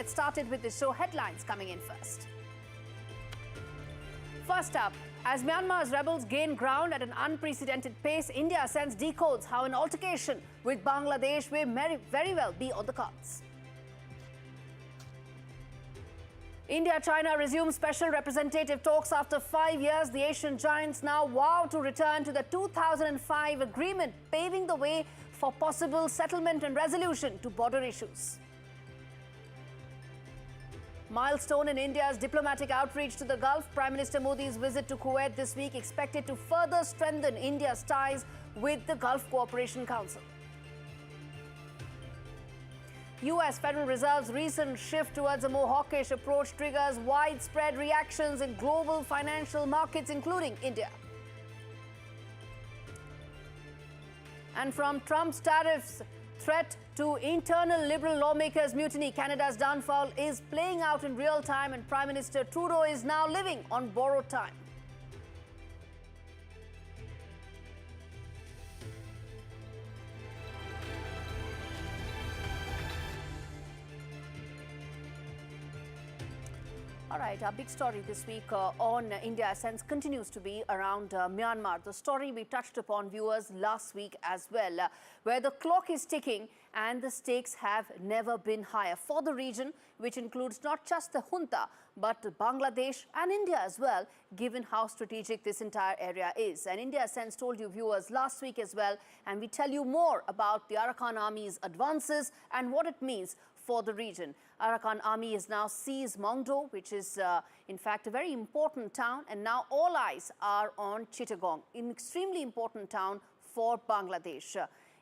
get started with the show headlines coming in first. First up, as Myanmar's rebels gain ground at an unprecedented pace, India sends decodes how an altercation with Bangladesh may very well be on the cards. India-China resumes special representative talks after 5 years. The Asian giants now vow to return to the 2005 agreement, paving the way for possible settlement and resolution to border issues. Milestone in India's diplomatic outreach to the Gulf. Prime Minister Modi's visit to Kuwait this week expected to further strengthen India's ties with the Gulf Cooperation Council. US Federal Reserve's recent shift towards a more hawkish approach triggers widespread reactions in global financial markets, including India. And from Trump's tariffs threat to internal Liberal lawmakers' mutiny, Canada's downfall is playing out in real time, and Prime Minister Trudeau is now living on borrowed time. All right, our big story this week on India Sense continues to be around Myanmar. The story we touched upon, viewers, last week as well, where the clock is ticking and the stakes have never been higher for the region, which includes not just the junta, but Bangladesh and India as well, given how strategic this entire area is. And India Sense told you, viewers, last week as well, and we tell you more about the Arakan Army's advances and what it means for the region. Arakan Army has now seized Muangdow, which is in fact a very important town, and now all eyes are on Chittagong, an extremely important town for Bangladesh.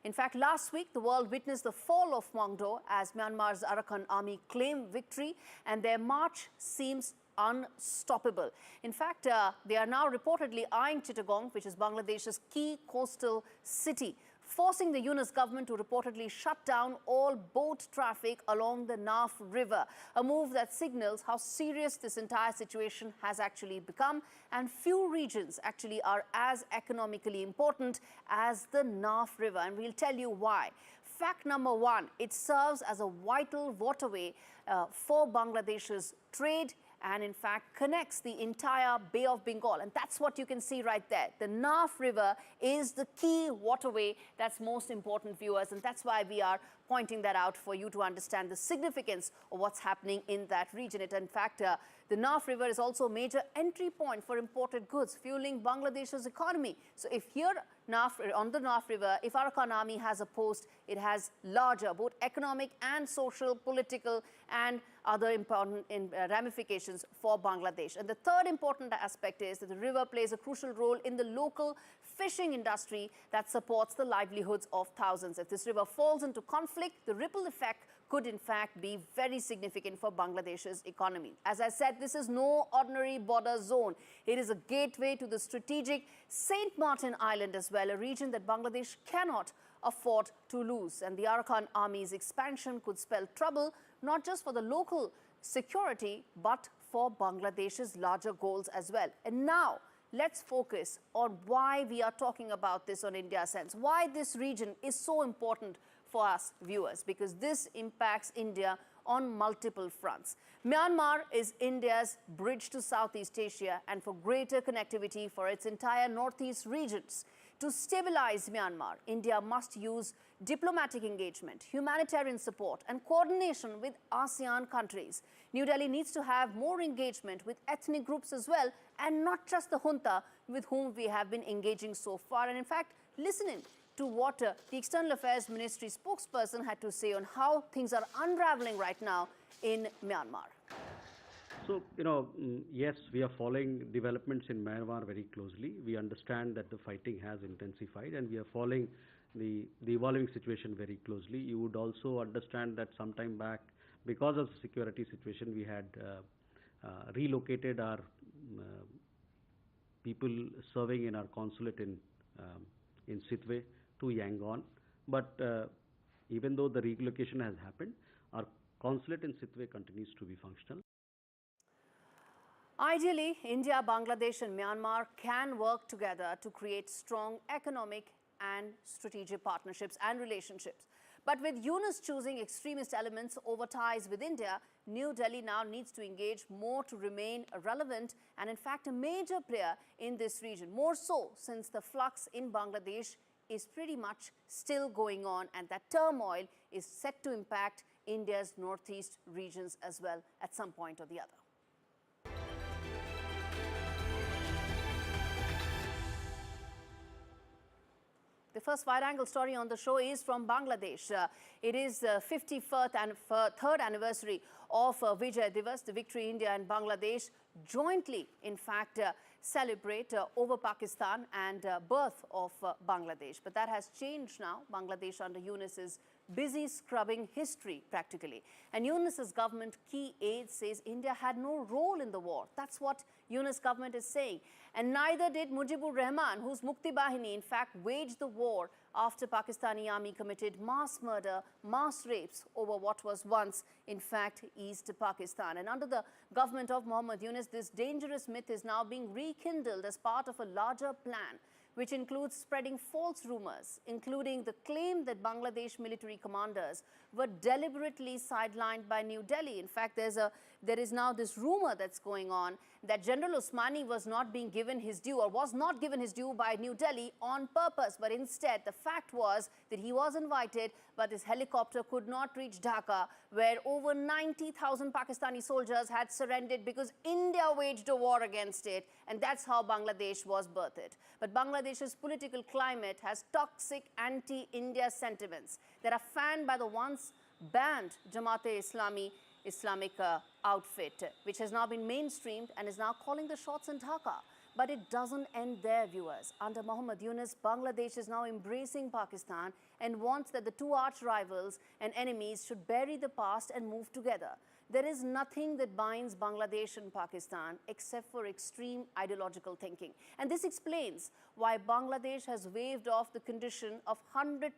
In fact, last week the world witnessed the fall of Muangdow as Myanmar's Arakan Army claimed victory, and their march seems unstoppable. In fact, they are now reportedly eyeing Chittagong, which is Bangladesh's key coastal city, forcing the Yunus government to reportedly shut down all boat traffic along the Naf River, a move that signals how serious this entire situation has actually become, and few regions actually are as economically important as the Naf River, and we'll tell you why. Fact number one, it serves as a vital waterway for Bangladesh's trade, and in fact connects the entire Bay of Bengal. And that's what you can see right there. The Naf River is the key waterway that's most important, viewers, and that's why we are pointing that out for you to understand the significance of what's happening in that region. In fact, the Naf River is also a major entry point for imported goods, fueling Bangladesh's economy. So if here on the Naf River, if Arakan Army has a post, it has larger both economic and social, political and other important ramifications for Bangladesh. And the third important aspect is that the river plays a crucial role in the local fishing industry that supports the livelihoods of thousands. If this river falls into conflict, the ripple effect could in fact be very significant for Bangladesh's economy. As I said, this is no ordinary border zone. It is a gateway to the strategic St. Martin Island as well, a region that Bangladesh cannot afford to lose. And the Arakan Army's expansion could spell trouble, not just for the local security, but for Bangladesh's larger goals as well. And now, let's focus on why we are talking about this on India Sense, why this region is so important for us viewers, because this impacts India on multiple fronts. Myanmar is India's bridge to Southeast Asia and for greater connectivity for its entire Northeast regions. To stabilize Myanmar, India must use diplomatic engagement, humanitarian support and coordination with ASEAN countries. New Delhi needs to have more engagement with ethnic groups as well, and not just the junta with whom we have been engaging so far. And in fact, listening to what the External Affairs Ministry spokesperson had to say on how things are unraveling right now in Myanmar. So, yes, we are following developments in Myanmar very closely. We understand that the fighting has intensified and we are following the evolving situation very closely. You would also understand that some time back, because of the security situation, we had relocated our people serving in our consulate in Sitwe to Yangon. But even though the relocation has happened, our consulate in Sitwe continues to be functional. Ideally, India, Bangladesh and Myanmar can work together to create strong economic and strategic partnerships and relationships. But with Yunus choosing extremist elements over ties with India, New Delhi now needs to engage more to remain relevant and in fact a major player in this region. More so since the flux in Bangladesh is pretty much still going on, and that turmoil is set to impact India's northeast regions as well at some point or the other. The first wide-angle story on the show is from Bangladesh. It is the 51st and third anniversary of Vijay Diwas. The victory India and Bangladesh jointly, in fact, celebrate over Pakistan and birth of Bangladesh. But that has changed now. Bangladesh under Yunus is busy scrubbing history practically. And Yunus's government key aide says India had no role in the war. That's what Yunus government is saying. And neither did Mujibur Rahman, whose Mukti Bahini in fact waged the war after Pakistani army committed mass murder, mass rapes over what was once in fact East Pakistan. And under the government of Muhammad Yunus, this dangerous myth is now being rekindled as part of a larger plan, which includes spreading false rumors, including the claim that Bangladesh military commanders were deliberately sidelined by New Delhi. In fact, there is now this rumor that's going on that General Osmani was not being given his due, or was not given his due by New Delhi on purpose. But instead, the fact was that he was invited, but his helicopter could not reach Dhaka, where over 90,000 Pakistani soldiers had surrendered because India waged a war against it. And that's how Bangladesh was birthed. But Bangladesh's political climate has toxic anti-India sentiments that are fanned by the once banned Jamaat-e-Islami Islamic outfit, which has now been mainstreamed and is now calling the shots in Dhaka. But it doesn't end there, viewers. Under Muhammad Yunus, Bangladesh is now embracing Pakistan and wants that the two arch rivals and enemies should bury the past and move together. There is nothing that binds Bangladesh and Pakistan except for extreme ideological thinking. And this explains why Bangladesh has waived off the condition of 100%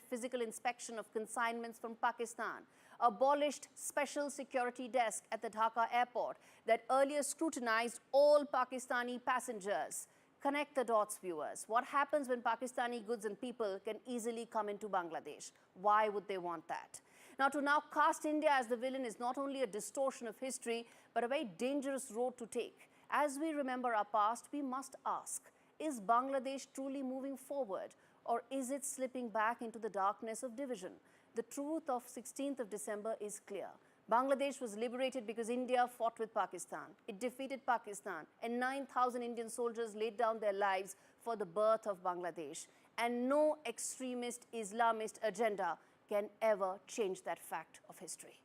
physical inspection of consignments from Pakistan, abolished special security desk at the Dhaka airport that earlier scrutinized all Pakistani passengers. Connect the dots, viewers. What happens when Pakistani goods and people can easily come into Bangladesh? Why would they want that? Now, to now cast India as the villain is not only a distortion of history, but a very dangerous road to take. As we remember our past, we must ask, is Bangladesh truly moving forward, or is it slipping back into the darkness of division? The truth of 16th of December is clear. Bangladesh was liberated because India fought with Pakistan. It defeated Pakistan, and 9,000 Indian soldiers laid down their lives for the birth of Bangladesh. And no extremist Islamist agenda can ever change that fact of history.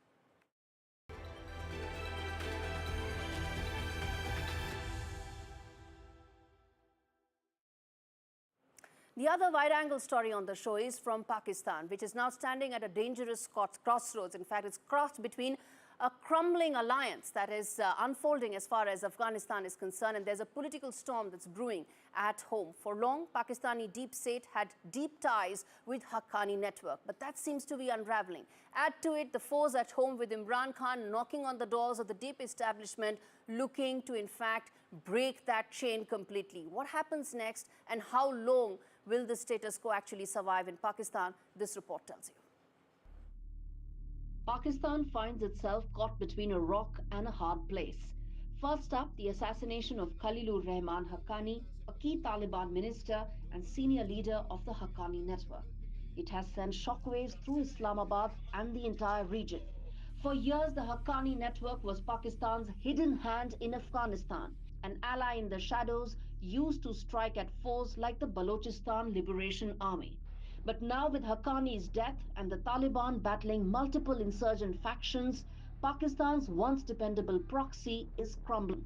The other wide-angle story on the show is from Pakistan, which is now standing at a dangerous crossroads. In fact, it's crossed between a crumbling alliance that is unfolding as far as Afghanistan is concerned, and there's a political storm that's brewing at home. For long, Pakistani deep state had deep ties with Haqqani network, but that seems to be unraveling. Add to it the foes at home with Imran Khan knocking on the doors of the deep establishment, looking to, in fact, break that chain completely. What happens next, and how long will the status quo actually survive in Pakistan? This report tells you. Pakistan finds itself caught between a rock and a hard place. First up, the assassination of Khalilur Rahman Haqqani, a key Taliban minister and senior leader of the Haqqani network. It has sent shockwaves through Islamabad and the entire region. For years, the Haqqani network was Pakistan's hidden hand in Afghanistan, an ally in the shadows used to strike at foes like the Balochistan Liberation Army. But now, with Haqqani's death and the Taliban battling multiple insurgent factions, Pakistan's once dependable proxy is crumbling.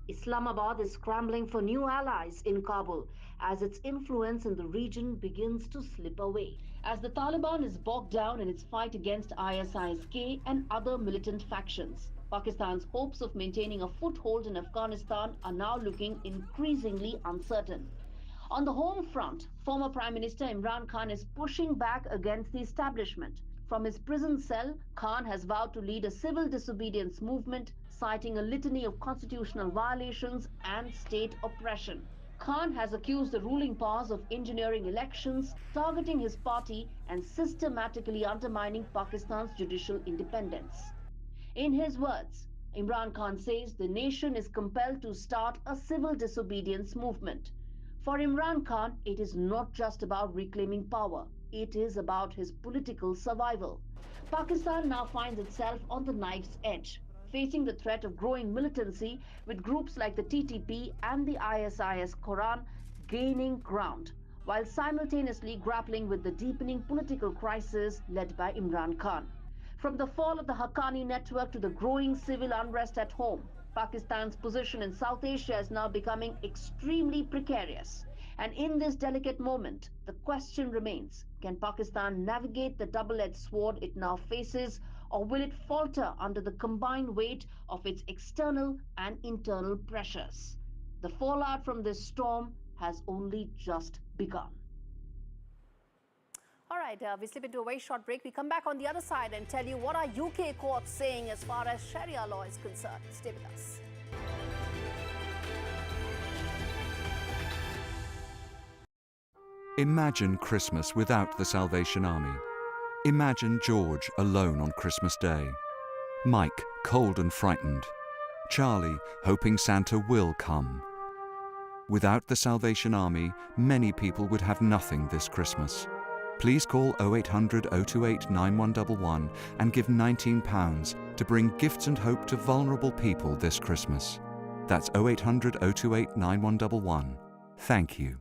Islamabad is scrambling for new allies in Kabul as its influence in the region begins to slip away. As the Taliban is bogged down in its fight against ISIS-K and other militant factions, Pakistan's hopes of maintaining a foothold in Afghanistan are now looking increasingly uncertain. On the home front, former Prime Minister Imran Khan is pushing back against the establishment. From his prison cell, Khan has vowed to lead a civil disobedience movement, citing a litany of constitutional violations and state oppression. Khan has accused the ruling powers of engineering elections, targeting his party, and systematically undermining Pakistan's judicial independence. In his words, Imran Khan says the nation is compelled to start a civil disobedience movement. For Imran Khan, it is not just about reclaiming power, it is about his political survival. Pakistan now finds itself on the knife's edge, facing the threat of growing militancy with groups like the TTP and the ISIS Quran gaining ground, while simultaneously grappling with the deepening political crisis led by Imran Khan. From the fall of the Haqqani network to the growing civil unrest at home, Pakistan's position in South Asia is now becoming extremely precarious. And in this delicate moment, the question remains, can Pakistan navigate the double-edged sword it now faces, or will it falter under the combined weight of its external and internal pressures? The fallout from this storm has only just begun. All right, we slip into a very short break. We come back on the other side and tell you what are UK courts saying as far as Sharia law is concerned. Stay with us. Imagine Christmas without the Salvation Army. Imagine George alone on Christmas Day. Mike, cold and frightened. Charlie, hoping Santa will come. Without the Salvation Army, many people would have nothing this Christmas. Please call 0800 028 9111 and give £19 to bring gifts and hope to vulnerable people this Christmas. That's 0800 028 9111. Thank you.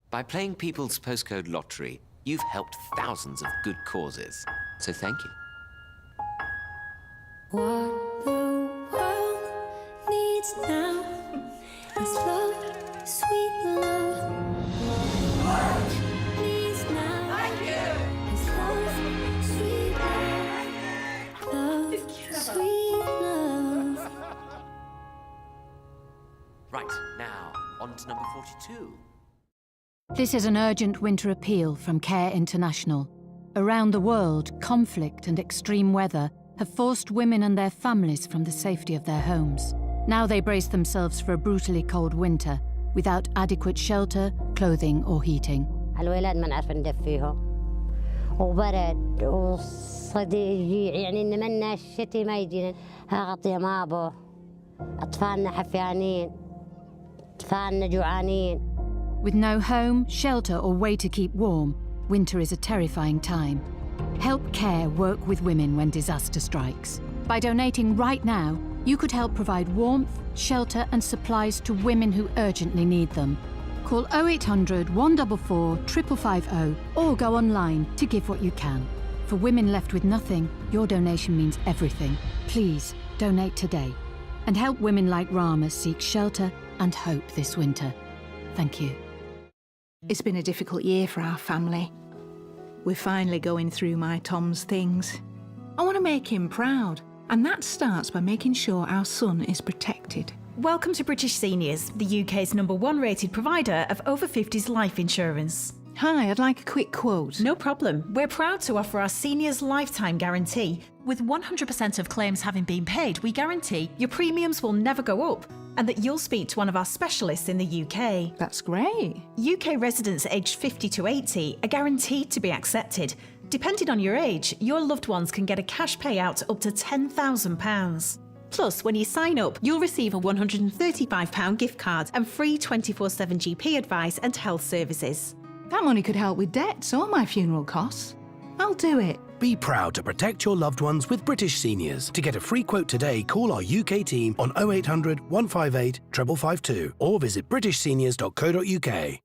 By playing People's Postcode Lottery, you've helped thousands of good causes. So thank you. What the world needs now is love, sweet love. What needs now is love, sweet love. Love, sweet love. Right, now, on to number 42. This is an urgent winter appeal from Care International. Around the world, conflict and extreme weather have forced women and their families from the safety of their homes. Now they brace themselves for a brutally cold winter without adequate shelter, clothing or heating. الولاد ما نعرف ندفيهم وبرد وصديق يعني نمنا الشتي ما يجينا غطي مابو أطفالنا حفيانين أطفالنا جوعانين. With no home, shelter or way to keep warm, winter is a terrifying time. Help Care work with women when disaster strikes. By donating right now, you could help provide warmth, shelter and supplies to women who urgently need them. Call 0800 144 5550 or go online to give what you can. For women left with nothing, your donation means everything. Please donate today and help women like Rama seek shelter and hope this winter. Thank you. It's been a difficult year for our family. We're finally going through my Tom's things. I want to make him proud, and that starts by making sure our son is protected. Welcome to British Seniors, the UK's #1 rated provider of over 50s life insurance. Hi, I'd like a quick quote. No problem. We're proud to offer our seniors lifetime guarantee. With 100% of claims having been paid, we guarantee your premiums will never go up and that you'll speak to one of our specialists in the UK. That's great. UK residents aged 50 to 80 are guaranteed to be accepted. Depending on your age, your loved ones can get a cash payout up to £10,000. Plus, when you sign up, you'll receive a £135 gift card and free 24/7 GP advice and health services. That money could help with debts or my funeral costs. I'll do it. Be proud to protect your loved ones with British Seniors. To get a free quote today, call our UK team on 0800 158 552 or visit britishseniors.co.uk.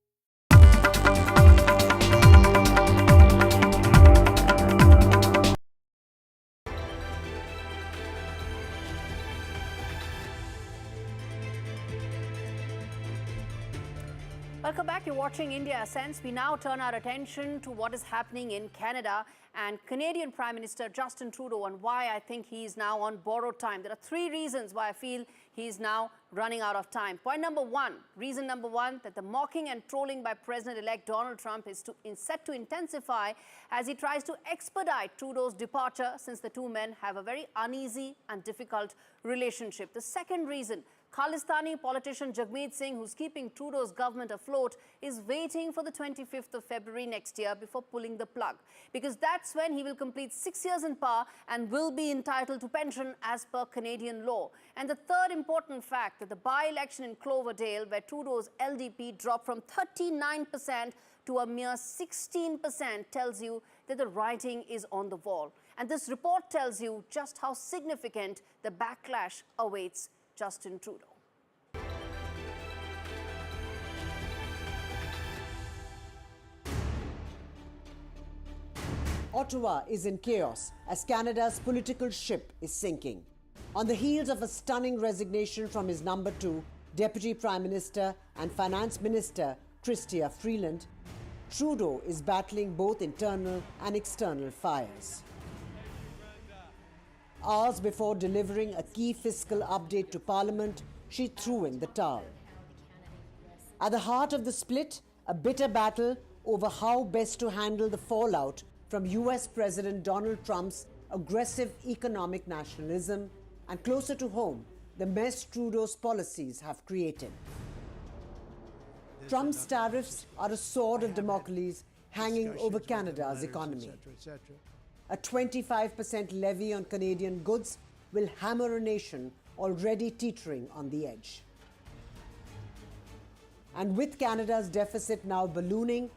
Welcome back. You're watching India Ascends. We now turn our attention to what is happening in Canada and Canadian Prime Minister Justin Trudeau and why I think he is now on borrowed time. There are three reasons why I feel he is now running out of time. Reason number one, that the mocking and trolling by President-elect Donald Trump is set to intensify as he tries to expedite Trudeau's departure, since the two men have a very uneasy and difficult relationship. The second reason, Khalistani politician Jagmeet Singh, who's keeping Trudeau's government afloat, is waiting for the 25th of February next year before pulling the plug, because that's when he will complete 6 years in power and will be entitled to pension as per Canadian law. And the third important fact, that the by-election in Cloverdale, where Trudeau's LDP dropped from 39% to a mere 16%, tells you that the writing is on the wall. And this report tells you just how significant the backlash awaits Justin Trudeau. Ottawa is in chaos as Canada's political ship is sinking. On the heels of a stunning resignation from his number 2, Deputy Prime Minister and Finance Minister Chrystia Freeland, Trudeau is battling both internal and external fires. Hours before delivering a key fiscal update to Parliament, she threw in the towel. At the heart of the split, a bitter battle over how best to handle the fallout from US President Donald Trump's aggressive economic nationalism, and closer to home, the mess Trudeau's policies have created. Trump's tariffs are a sword of Damocles hanging over Canada's economy. A 25% levy on Canadian goods will hammer a nation already teetering on the edge. And with Canada's deficit now ballooning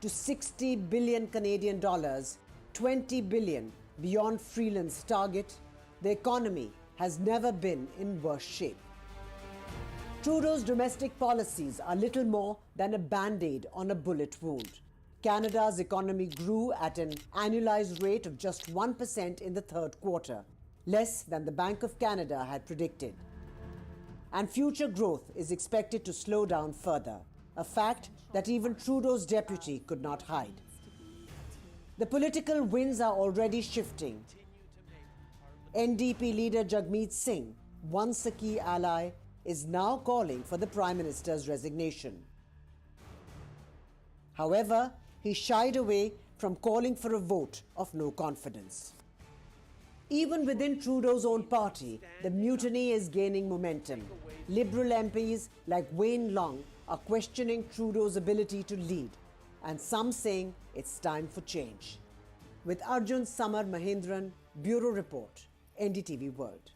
to 60 billion Canadian dollars, 20 billion beyond Freeland's target, the economy has never been in worse shape. Trudeau's domestic policies are little more than a band-aid on a bullet wound. Canada's economy grew at an annualized rate of just 1% in the third quarter, less than the Bank of Canada had predicted. And future growth is expected to slow down further, a fact that even Trudeau's deputy could not hide. The political winds are already shifting. NDP leader Jagmeet Singh, once a key ally, is now calling for the Prime Minister's resignation. However, he shied away from calling for a vote of no confidence. Even within Trudeau's own party, the mutiny is gaining momentum. Liberal MPs like Wayne Long are questioning Trudeau's ability to lead, and some saying it's time for change. With Arjun Samar Mahindran, Bureau Report, NDTV World.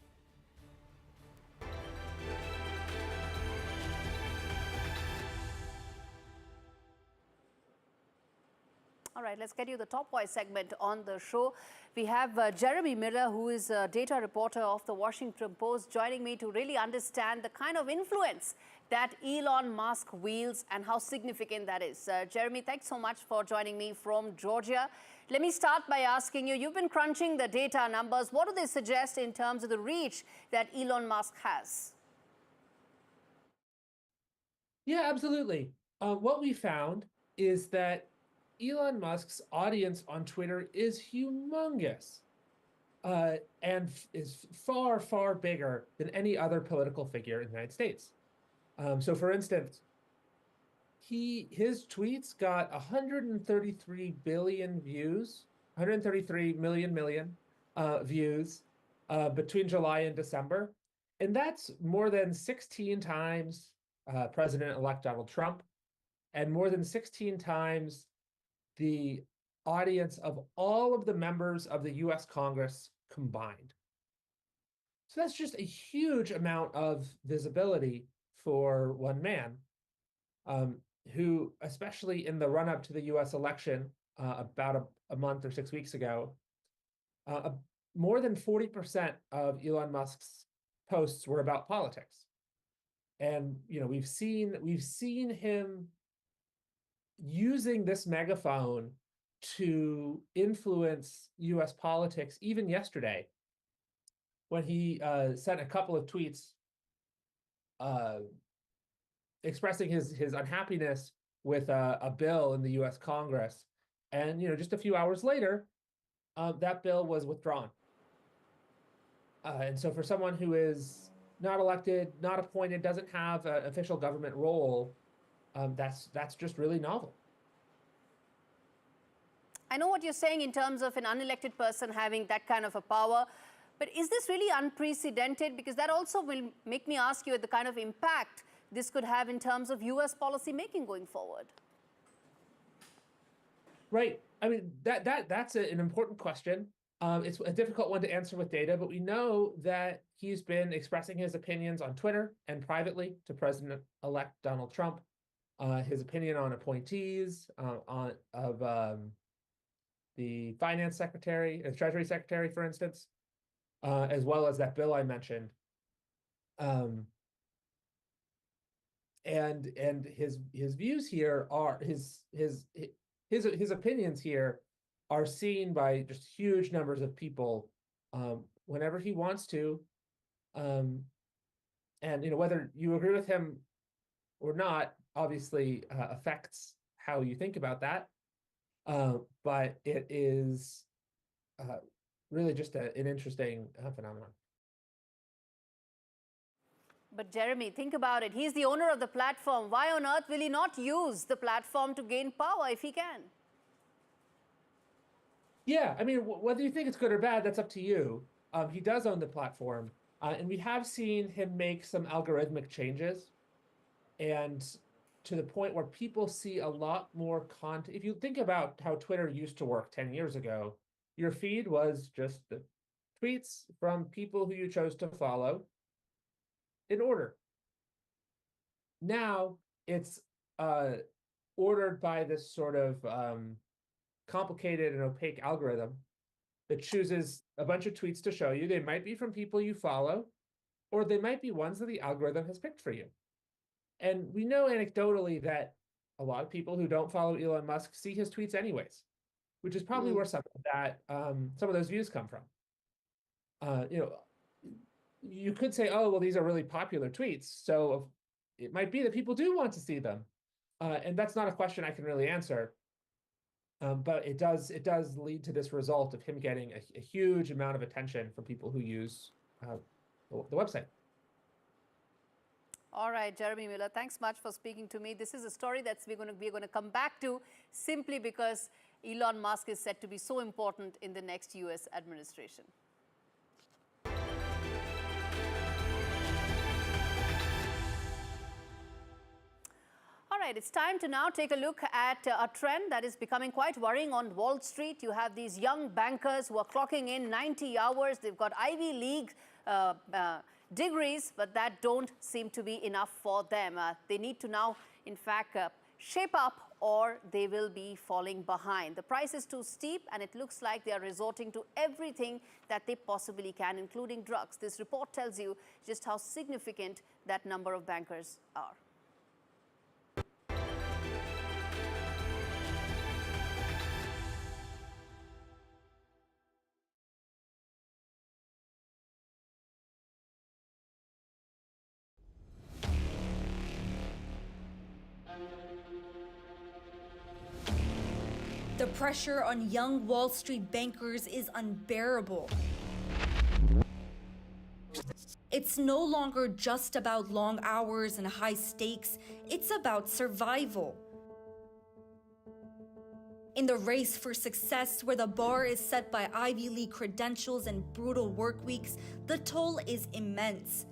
All right, let's get you the top voice segment on the show. We have Jeremy Miller, who is a data reporter of the Washington Post, joining me to really understand the kind of influence that Elon Musk wields and how significant that is. Jeremy, thanks so much for joining me from Georgia. Let me start by asking you, you've been crunching the data numbers. What do they suggest in terms of the reach that Elon Musk has? Yeah, absolutely. What we found is that Elon Musk's audience on Twitter is humongous and is far, far bigger than any other political figure in the United States. So, for instance, his tweets got 133 billion views, 133 million views between July and December. And that's more than 16 times President-elect Donald Trump, and more than 16 times the audience of all of the members of the US Congress combined. So that's just a huge amount of visibility for one man, who, especially in the run-up to the US election about a month or 6 weeks ago, more than 40% of Elon Musk's posts were about politics. And we've seen him using this megaphone to influence US politics, even yesterday, when he sent a couple of tweets expressing his unhappiness with a bill in the US Congress. And just a few hours later, that bill was withdrawn. And so for someone who is not elected, not appointed, doesn't have an official government role, that's just really novel. I know what you're saying in terms of an unelected person having that kind of a power, But is this really unprecedented? Because that also will make me ask you the kind of impact this could have in terms of US policy making going forward. Right. I mean, that's an important question. It's a difficult one to answer with data, but we know that he's been expressing his opinions on Twitter and privately to President-elect Donald Trump. His opinion on appointees, of the Finance Secretary, Treasury Secretary, for instance, as well as that bill I mentioned. And his views here are his opinions here are seen by just huge numbers of people whenever he wants to. And whether you agree with him or not, obviously affects how you think about that. But it is really just an interesting phenomenon. But Jeremy, think about it. He's the owner of the platform. Why on earth will he not use the platform to gain power if he can? Yeah, I mean, whether you think it's good or bad, that's up to you. He does own the platform, and we have seen him make some algorithmic changes, and to the point where people see a lot more content. If you think about how Twitter used to work 10 years ago, your feed was just the tweets from people who you chose to follow in order. Now it's ordered by this sort of complicated and opaque algorithm that chooses a bunch of tweets to show you. They might be from people you follow, or they might be ones that the algorithm has picked for you. And we know anecdotally that a lot of people who don't follow Elon Musk see his tweets anyways, which is probably where some of those views come from. You could say, oh, well, these are really popular tweets, so it might be that people do want to see them. And that's not a question I can really answer. But it does lead to this result of him getting a huge amount of attention from people who use the website. All right, Jeremy Miller, thanks much for speaking to me. This is a story that we're going to come back to simply because Elon Musk is said to be so important in the next US administration. All right, it's time to now take a look at a trend that is becoming quite worrying on Wall Street. You have these young bankers who are clocking in 90 hours. They've got Ivy League degrees, but that don't seem to be enough for them. They need to now, in fact, shape up or they will be falling behind. The price is too steep and it looks like they are resorting to everything that they possibly can, including drugs. This report tells you just how significant that number of bankers are. The pressure on young Wall Street bankers is unbearable. It's no longer just about long hours and high stakes, it's about survival. In the race for success, where the bar is set by Ivy League credentials and brutal work weeks, the toll is immense.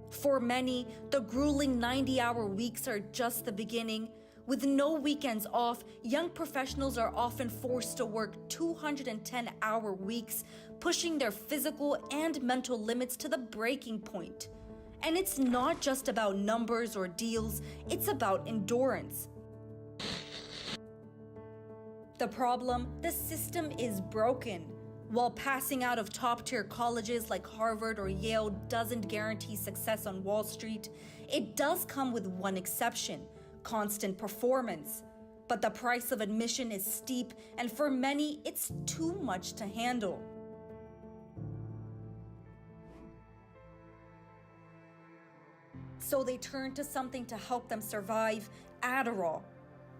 For many, the grueling 90-hour weeks are just the beginning. With no weekends off, young professionals are often forced to work 210-hour weeks, pushing their physical and mental limits to the breaking point. And it's not just about numbers or deals, it's about endurance. The problem, the system is broken. While passing out of top-tier colleges like Harvard or Yale doesn't guarantee success on Wall Street, it does come with one exception: constant performance. But the price of admission is steep, and for many, it's too much to handle. So they turn to something to help them survive: Adderall.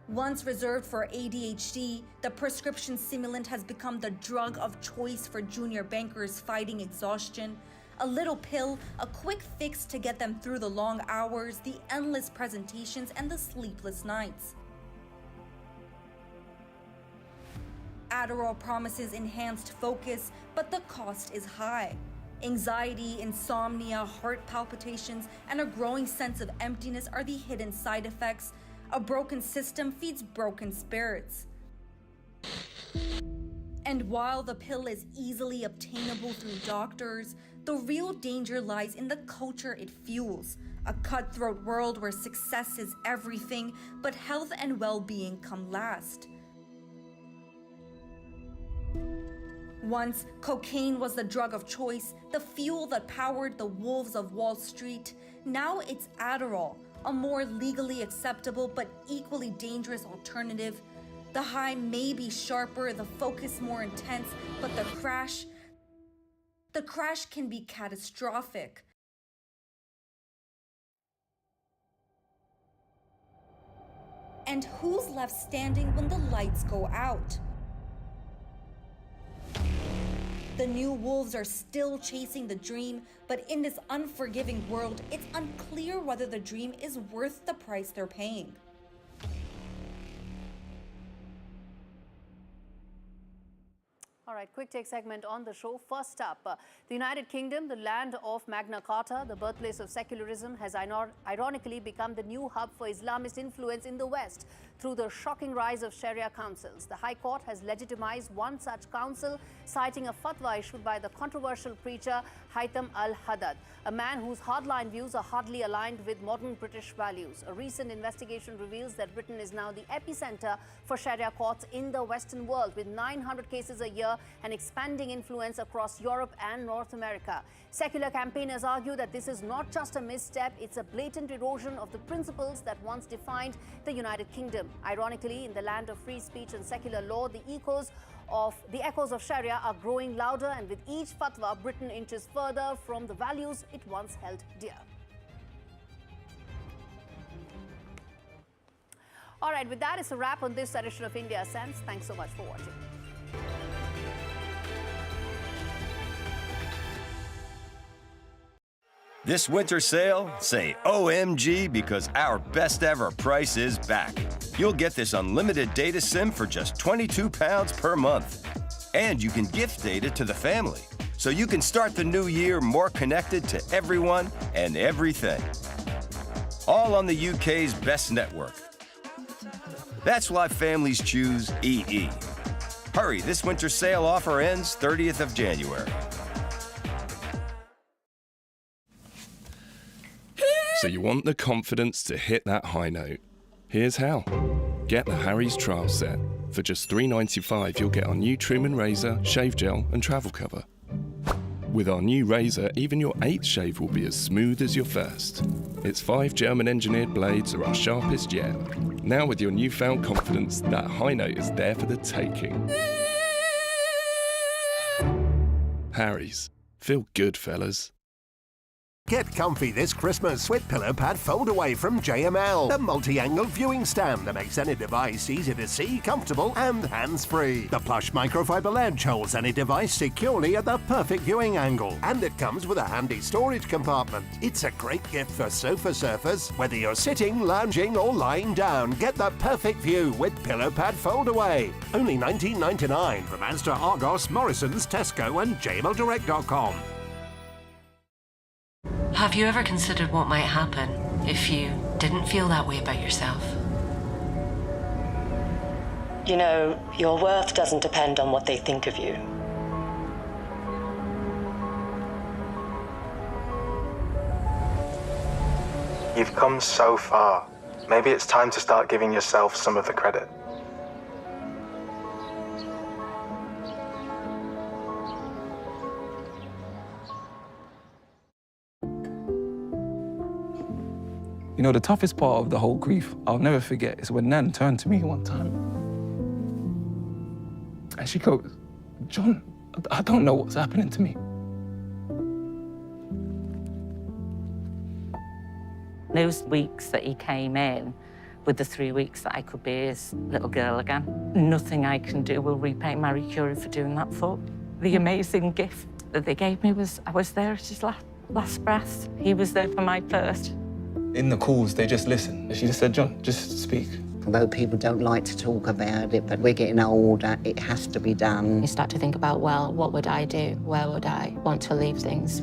Once reserved for ADHD, the prescription stimulant has become the drug of choice for junior bankers fighting exhaustion. A little pill, a quick fix to get them through the long hours, the endless presentations, and the sleepless nights. Adderall promises enhanced focus, but the cost is high. Anxiety, insomnia, heart palpitations, and a growing sense of emptiness are the hidden side effects. A broken system feeds broken spirits. And while the pill is easily obtainable through doctors, the real danger lies in the culture it fuels. A cutthroat world where success is everything, but health and well-being come last. Once, cocaine was the drug of choice, the fuel that powered the wolves of Wall Street. Now it's Adderall, a more legally acceptable but equally dangerous alternative. The high may be sharper, the focus more intense, but the crash can be catastrophic. And who's left standing when the lights go out? The new wolves are still chasing the dream, but in this unforgiving world, it's unclear whether the dream is worth the price they're paying. All right, quick take segment on the show. First up, the United Kingdom, the land of Magna Carta, the birthplace of secularism, has ironically become the new hub for Islamist influence in the West through the shocking rise of Sharia councils. The High Court has legitimized one such council, citing a fatwa issued by the controversial preacher Haytham al-Haddad, a man whose hardline views are hardly aligned with modern British values. A recent investigation reveals that Britain is now the epicenter for Sharia courts in the Western world, with 900 cases a year and expanding influence across Europe and North America. Secular campaigners argue that this is not just a misstep, it's a blatant erosion of the principles that once defined the United Kingdom. Ironically, in the land of free speech and secular law, the echoes of Sharia are growing louder, and with each fatwa, Britain inches further from the values it once held dear. All right, with that, it's a wrap on this edition of India Sense. Thanks so much for watching. This winter sale, say OMG because our best ever price is back. You'll get this unlimited data SIM for just £22 per month. And you can gift data to the family, so you can start the new year more connected to everyone and everything. All on the UK's best network. That's why families choose EE. Hurry, this winter sale offer ends 30th of January. So you want the confidence to hit that high note. Here's how. Get the Harry's trial set. For just $3.95, you'll get our new trim and razor, shave gel and travel cover. With our new razor, even your 8th shave will be as smooth as your first. Its 5 German-engineered blades are our sharpest yet. Now with your newfound confidence, that high note is there for the taking. Harry's. Feel good, fellas. Get comfy this Christmas with Pillow Pad Fold Away from JML. The multi-angle viewing stand that makes any device easy to see, comfortable and hands-free. The plush microfiber ledge holds any device securely at the perfect viewing angle. And it comes with a handy storage compartment. It's a great gift for sofa surfers. Whether you're sitting, lounging or lying down, get the perfect view with Pillow Pad Fold Away. Only $19.99 from Asda, Argos, Morrison's, Tesco and jmldirect.com. Have you ever considered what might happen if you didn't feel that way about yourself? You know, your worth doesn't depend on what they think of you. You've come so far. Maybe it's time to start giving yourself some of the credit. You know, the toughest part of the whole grief, I'll never forget, is when Nan turned to me one time. And she goes, "John, I don't know what's happening to me." Those weeks that he came in, with the 3 weeks that I could be his little girl again, nothing I can do will repay Marie Curie for doing that for. The amazing gift that they gave me was I was there at his last breath. He was there for my first. In the calls, they just listened. She just said, "John, just speak." Although people don't like to talk about it, but we're getting older, it has to be done. You start to think about, well, what would I do? Where would I want to leave things?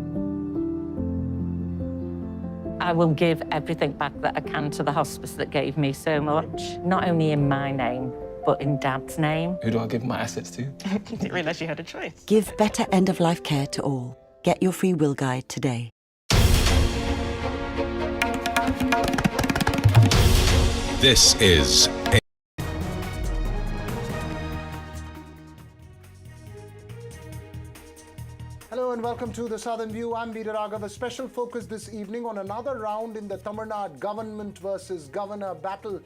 I will give everything back that I can to the hospice that gave me so much, not only in my name, but in Dad's name. Who do I give my assets to? Didn't realise you had a choice. Give better end-of-life care to all. Get your free will guide today. This is Hello and welcome to the Southern View. I'm Veera Raghav. A special focus this evening on another round in the Tamil Nadu government versus governor battle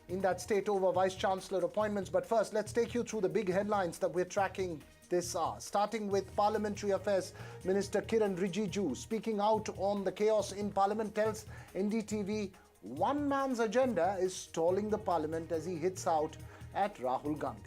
in that state over Vice-Chancellor appointments. But first, let's take you through the big headlines that we're tracking this hour. Starting with Parliamentary Affairs Minister Kiran Rijiju speaking out on the chaos in Parliament, tells NDTV one man's agenda is stalling the Parliament as he hits out at Rahul Gandhi.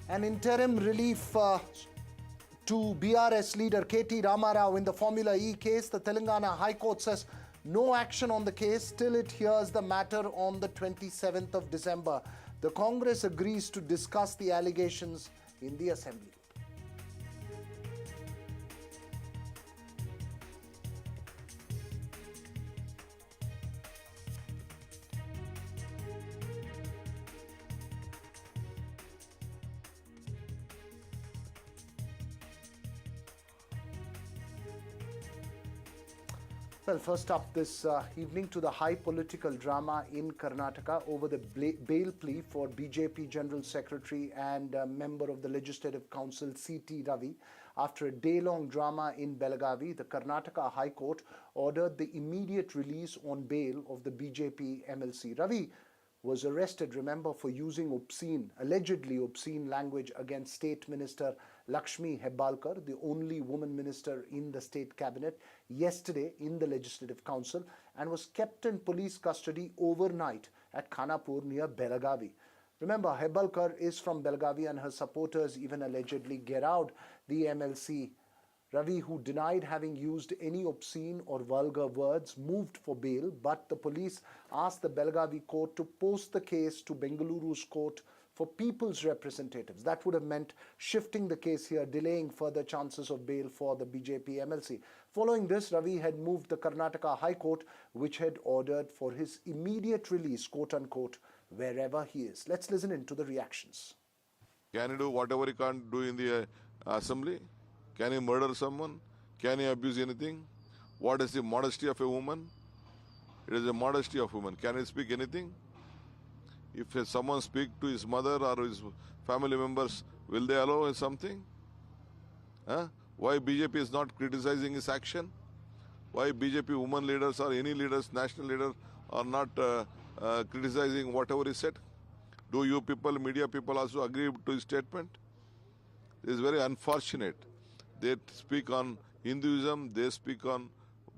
An interim relief to BRS leader KT Ramarao in the Formula E case. The Telangana High Court says no action on the case till it hears the matter on the 27th of December. The Congress agrees to discuss the allegations in the Assembly. Well, first up this evening to the high political drama in Karnataka over the bail plea for BJP General Secretary and member of the Legislative Council C.T. Ravi. After a day-long drama in Belagavi, the Karnataka High Court ordered the immediate release on bail of the BJP MLC. Ravi was arrested, remember, for using allegedly obscene language against State Minister Lakshmi Hebbalkar, the only woman minister in the state cabinet, yesterday in the Legislative Council, and was kept in police custody overnight at Khanapur near Belagavi. Remember, Hebbalkar is from Belagavi and her supporters even allegedly get out the MLC. Ravi, who denied having used any obscene or vulgar words, moved for bail, but the police asked the Belagavi court to post the case to Bengaluru's court for people's representatives. That would have meant shifting the case here, delaying further chances of bail for the BJP MLC. Following this, Ravi had moved the Karnataka High Court, which had ordered for his immediate release, quote-unquote, wherever he is. Let's listen into the reactions. Can he do whatever he can't do in the assembly? Can he murder someone? Can he abuse anything? What is the modesty of a woman? It is the modesty of a woman. Can he speak anything? If someone speak to his mother or his family members, will they allow something? Huh? Why BJP is not criticizing his action? Why BJP women leaders or any leaders, national leaders, are not criticizing whatever he said? Do you people, media people also agree to his statement? It is very unfortunate. They speak on Hinduism, they speak on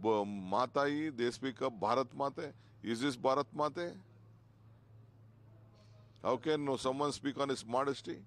Matai, they speak of Bharat Mate. Is this Bharat Mate? How can someone speak on his modesty?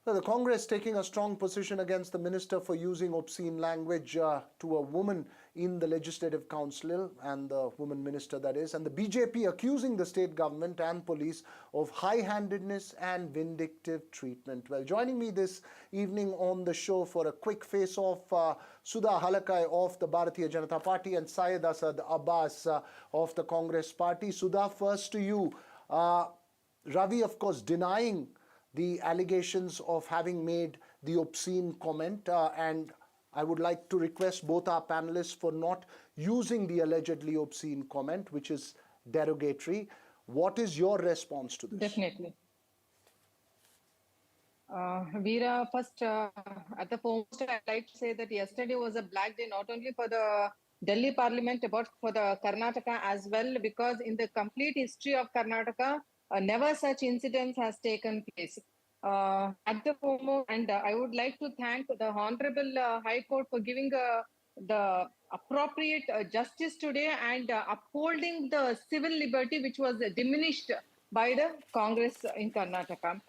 Well, the Congress taking a strong position against the minister for using obscene language to a woman in the Legislative Council, and the woman minister that is, and the BJP accusing the state government and police of high-handedness and vindictive treatment. Well, joining me this evening on the show for a quick face-off, Sudha Halakai of the Bharatiya Janata Party and Syed Asad Abbas of the Congress Party. Sudha, first to you. Ravi, of course, denying the allegations of having made the obscene comment, and I would like to request both our panelists for not using the allegedly obscene comment, which is derogatory. What is your response to this? Definitely. Veera, first, at the foremost, I'd like to say that yesterday was a black day, not only for the Delhi Parliament, but for the Karnataka as well, because in the complete history of Karnataka, never such incidents has taken place. At the foremost, and I would like to thank the Honorable High Court for giving the appropriate justice today and upholding the civil liberty which was diminished by the Congress in Karnataka.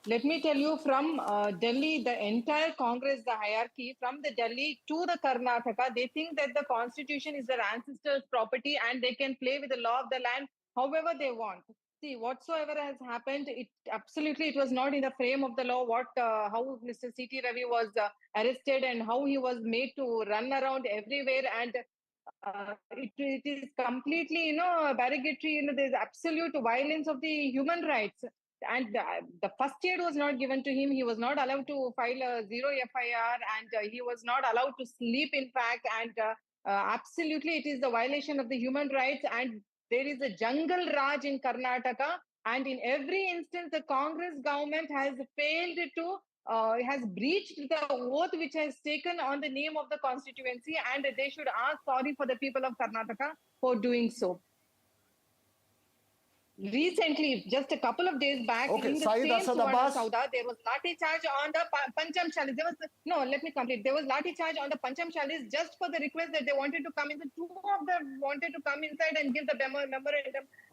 Let me tell you, from Delhi, the entire Congress, the hierarchy, from the Delhi to the Karnataka, they think that the constitution is their ancestors' property and they can play with the law of the land however they want. See, whatsoever has happened, it was not in the frame of the law. How Mr. C.T. Ravi was arrested and how he was made to run around everywhere, and it is completely, barrigatory. There's absolute violence of the human rights. And the first aid was not given to him. He was not allowed to file a zero FIR, and he was not allowed to sleep, in fact. And absolutely, it is the violation of the human rights. And there is a jungle raj in Karnataka. And in every instance, the Congress government has failed to has breached the oath which has taken on the name of the constituency, and they should ask sorry for the people of Karnataka for doing so. Recently, just a couple of days back, in the same Suvarna Sauda, there was lathi charge on the Pancham Chalis. Let me complete. There was lathi charge on the Pancham Chalis just for the request that they wanted to come in. The two of them wanted to come inside and give the memorandum,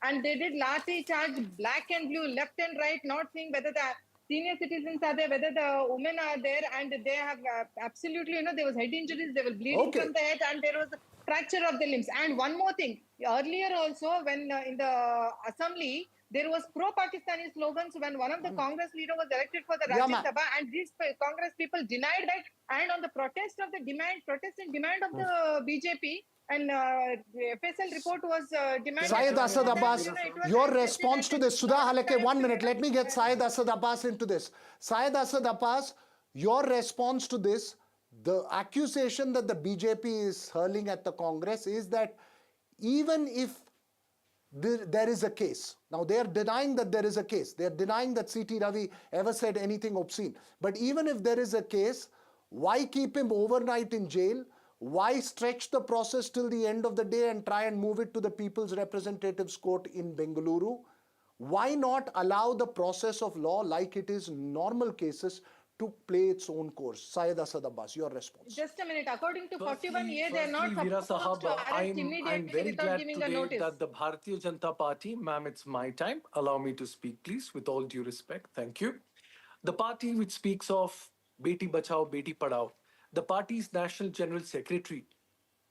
and they did lathi charge, black and blue, left and right, not seeing whether the senior citizens are there, whether the women are there, and they have absolutely, there was head injuries, they were bleeding from the head, and there was fracture of the limbs. And one more thing, earlier also, when in the assembly, there was pro-Pakistani slogans when one of the Congress leader was elected for the Rajya Sabha, and these Congress people denied that. And on the protest and demand of the BJP, and the FSL report was demanded. Syed Asad Abbas, your response to this. Sudha Halake, 1 minute. Let me get Syed Asad Abbas into this. Syed Asad Abbas, your response to this. The accusation that the BJP is hurling at the Congress is that even if there is a case, now they are denying that there is a case, they are denying that C.T. Ravi ever said anything obscene, but even if there is a case, why keep him overnight in jail? Why stretch the process till the end of the day and try and move it to the People's Representatives Court in Bengaluru? Why not allow the process of law, like it is in normal cases, to play its own course? Syed Asad Abbas, your response. Just a minute. According to 41A, they are not supposed to arrest immediately I'm very without glad giving a today notice. that the Bharatiya Janata Party, ma'am, it's my time. Allow me to speak, please, with all due respect. Thank you. The party which speaks of Beti Bachao, Beti Padhao, the party's National General Secretary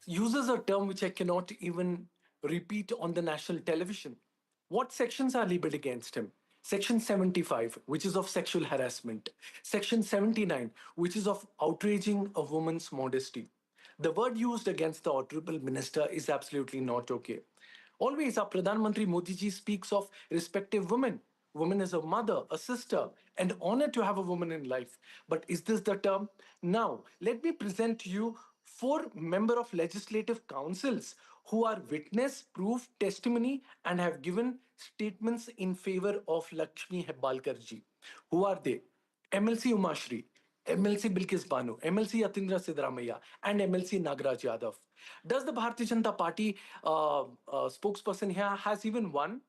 uses a term which I cannot even repeat on the national television. What sections are labeled against him? Section 75, which is of sexual harassment. Section 79, which is of outraging a woman's modesty. The word used against the honorable minister is absolutely not okay. Always our Pradhan Mantri Modi ji speaks of respective women. Woman is a mother, a sister, and honor to have a woman in life. But is this the term? Now, let me present to you 4 members of legislative councils who are witness, proof, testimony, and have given statements in favor of Lakshmi Hebbalkar ji. Who are they? MLC Umashri, MLC Bilkis Banu, MLC Yatindra Sidramaiah, and MLC Nagaraj Yadav. Does the Bharatiya Janata Party spokesperson here has even one?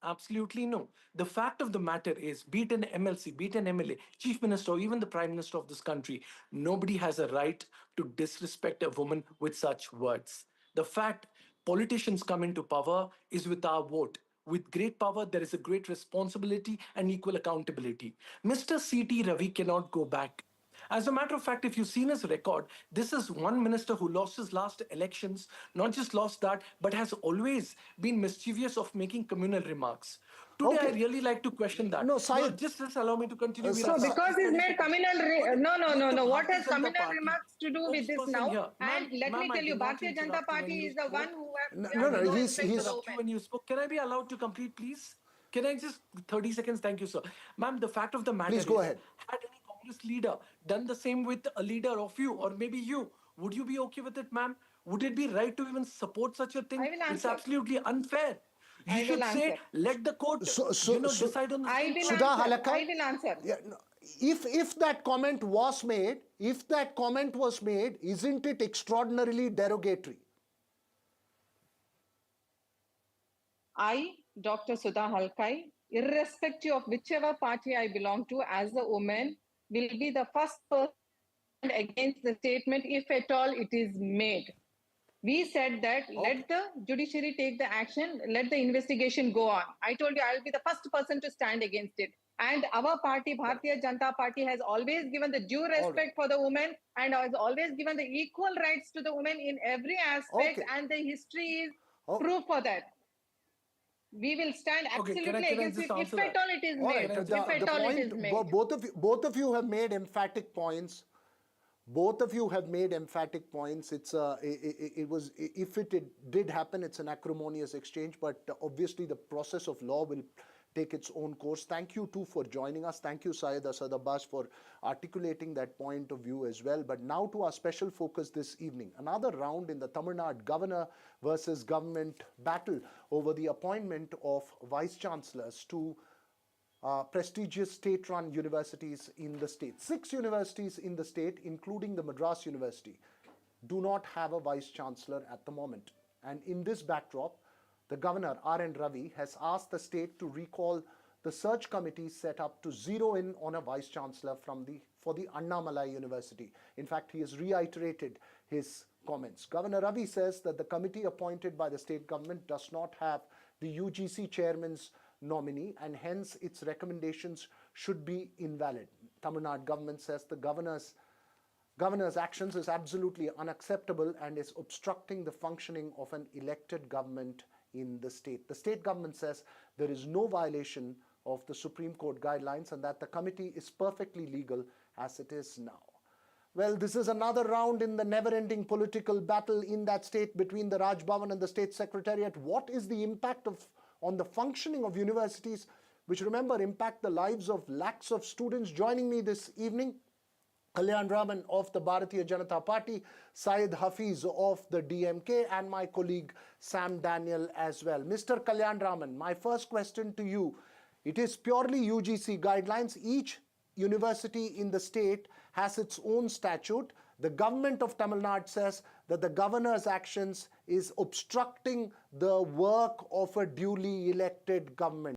Absolutely no. The fact of the matter is, be it an MLC, be it an MLA, Chief Minister, or even the Prime Minister of this country, nobody has a right to disrespect a woman with such words. The fact politicians come into power is with our vote. With great power, there is a great responsibility and equal accountability. Mr. C.T. Ravi cannot go back. As a matter of fact, if you've seen his record, this is one minister who lost his last elections, not just lost that, but has always been mischievous of making communal remarks. Today, I really like to question that. No, Syed. Just allow me to continue. So because he's made communal... No. What has communal remarks to do with this now? Here. And let me tell you, Bharatiya Janata Party is the one who he's when you spoke. Can I be allowed to complete, please? Can I just... 30 seconds, thank you, sir. Ma'am, the fact of the matter Please go ahead. Had any Congress leader done the same with a leader of you, or maybe you, would you be okay with it, ma'am? Would it be right to even support such a thing? It's absolutely unfair. You should say, let the court decide on the I will answer. Yeah, no, if that comment was made, isn't it extraordinarily derogatory? I, Dr. Sudha Halkai, irrespective of whichever party I belong to as a woman, will be the first person against the statement if at all it is made. We said that let the judiciary take the action, let the investigation go on. I told you I'll be the first person to stand against it. And our party, Bharatiya Janata Party, has always given the due respect for the women and has always given the equal rights to the women in every aspect. And the history is proof for that. We will stand absolutely against it if at all it is made. If at all it is made. Both of you have made emphatic points. Both of you have made emphatic points. If it did happen, it's an acrimonious exchange, but obviously the process of law will take its own course. Thank you too for joining us. Thank you, Syed Asad Abbas, for articulating that point of view as well. But now to our special focus this evening. Another round in the Tamil Nadu governor versus government battle over the appointment of vice chancellors to prestigious state-run universities in the state. 6 universities in the state, including the Madras University, do not have a vice chancellor at the moment. And in this backdrop, the governor, R.N. Ravi, has asked the state to recall the search committee set up to zero in on a vice chancellor for the Annamalai University. In fact, he has reiterated his comments. Governor Ravi says that the committee appointed by the state government does not have the UGC chairman's nominee, and hence its recommendations should be invalid. Tamil Nadu government says the governor's actions is absolutely unacceptable and is obstructing the functioning of an elected government in the state. The state government says there is no violation of the Supreme Court guidelines and that the committee is perfectly legal as it is now. Well, this is another round in the never-ending political battle in that state between the Raj Bhavan and the State Secretariat. What is the impact on the functioning of universities, which, remember, impact the lives of lakhs of students? Joining me this evening, Kalyan Raman of the Bharatiya Janata Party, Syed Hafiz of the DMK, and my colleague Sam Daniel as well. Mr. Kalyan Raman, my first question to you. It is purely UGC guidelines. Each university in the state has its own statute. The government of Tamil Nadu says that the governor's actions is obstructing the work of a duly elected government.